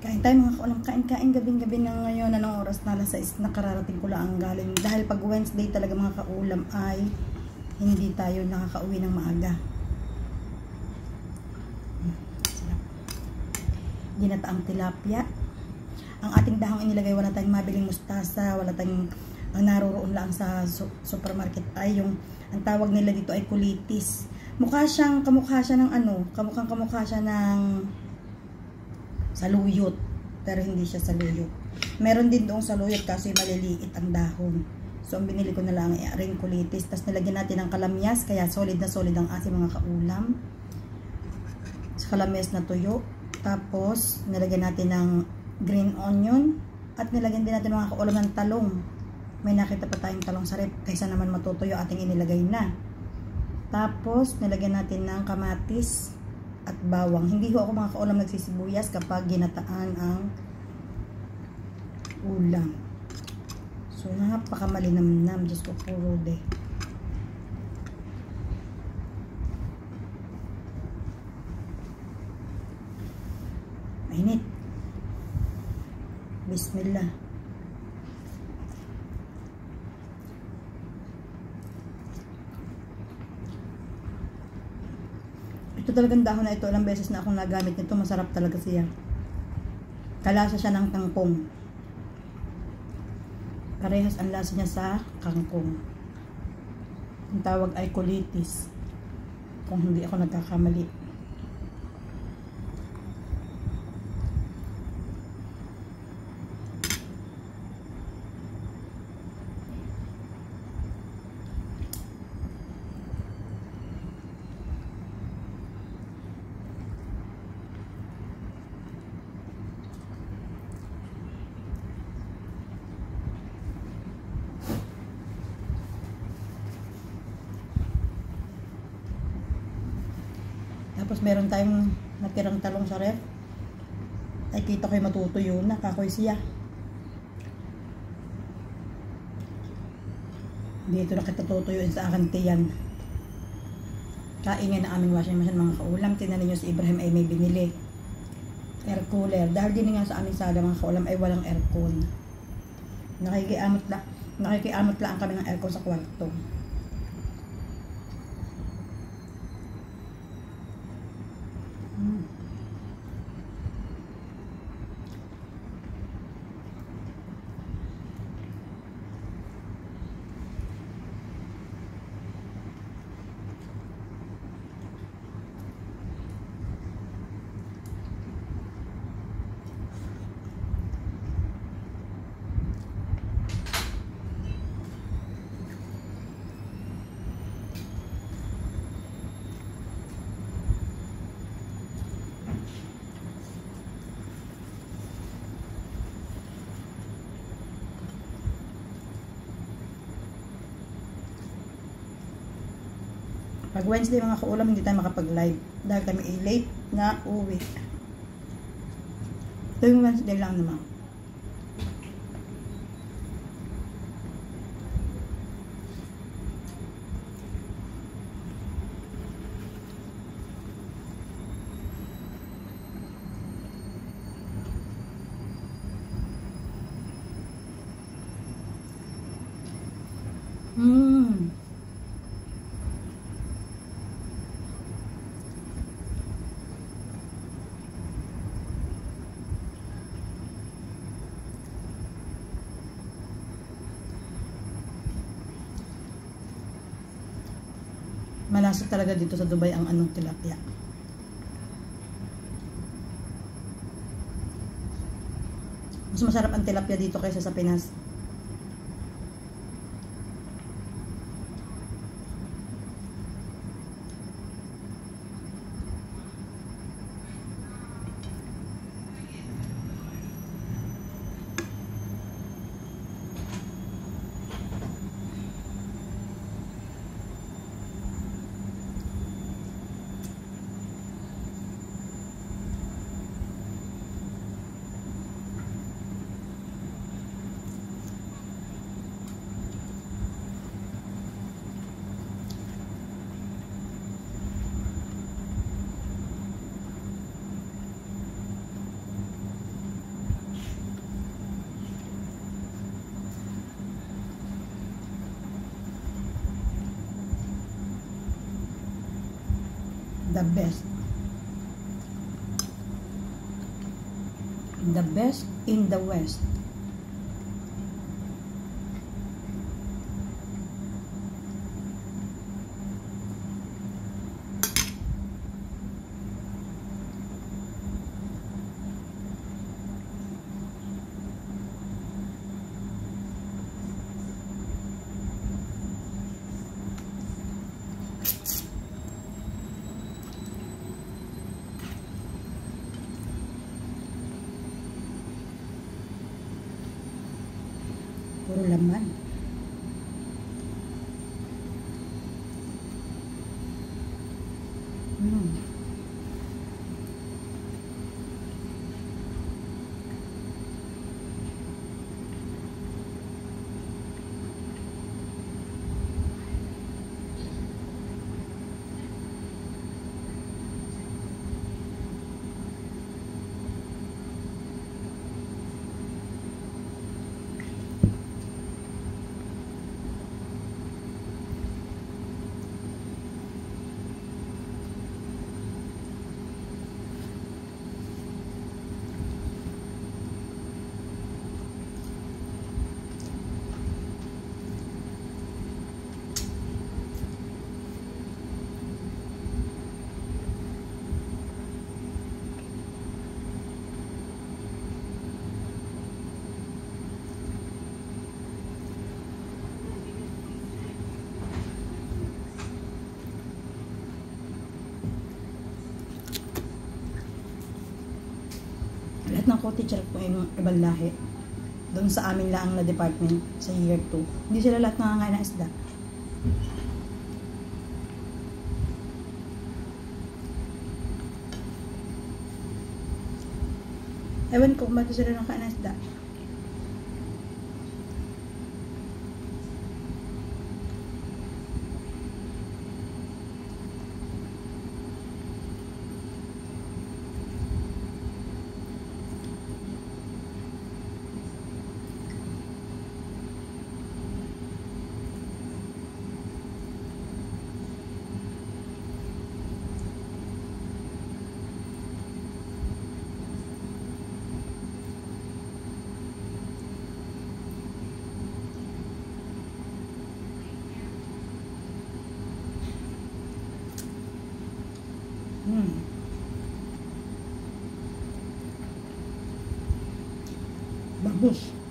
Kain tayo mga kaulam, kain gabing-gabi na ngayon. Anong oras na? Alas 6 na, kararating ko lang ang galing. Dahil pag Wednesday talaga mga kaulam ay hindi tayo nakakauwi ng maaga. Ginataang tilapia. Ang ating dahong inilagay, wala tayong mabiling mustasa, wala tayong, ang naroroon lang sa supermarket ay yung, ang tawag nila dito ay kulitis. Kamukha siya ng ano, kamukha siya ng saluyot, pero hindi siya saluyot. Meron din doong saluyot kasi maliliit ang dahon. So ang binili ko na lang ay aring kulitis. Tapos nilagyan natin ng kalamyas, kaya solid na solid ang ating mga kaulam. Sa kalamyas na tuyo. Tapos nilagyan natin ng green onion at nilagyan din natin mga kaulam ng talong. May nakita pa tayong talong sa rep, kaysa naman matutuyo ating inilagay na. Tapos nilagyan natin ng kamatis at bawang. Hindi ho ako mga kaulam nagsisibuyas kapag ginataan ang ulam. So napakamalinamnam, Diyos ko puro de. Mainit. Bismillah. Ito talagang dahon na ito, ilang beses na akong nagamit nito, masarap talaga siya. Kalasa siya ng kangkong. Parehas ang lasa niya sa kangkong. Ang tawag ay kulitis, kung hindi ako nagkakamali. Tapos meron tayong natirang talong sa ref. Ay kita ko'y matutuyo na, kakoy siya. Dito na kita tutuyuin sa akin tiyan. Kaingay na aming washing machine mga kaulam. Tingnan ninyo si Ibrahim ay may binili air cooler. Dahil din nga sa aming sala mga kaulam ay walang aircon. Nakikiamot lang kami ng aircon sa kwarto. Pag Wednesday mga kaulam, hindi tayo makapag-live dahil kami late na uwi. Ito yung Wednesday lang naman. Malasa talaga dito sa Dubai ang anong tilapia. Mas masarap ang tilapia dito kaysa sa Pinas. The best. The best in the West. Puro laman. Lahat ng co-teacher ko ay ibang lahi. Doon sa amin lang na department sa year 2. Hindi sila lahat nangangain ng isda. Ewan ko kung bakit sila nangangain ng isda. Bagus.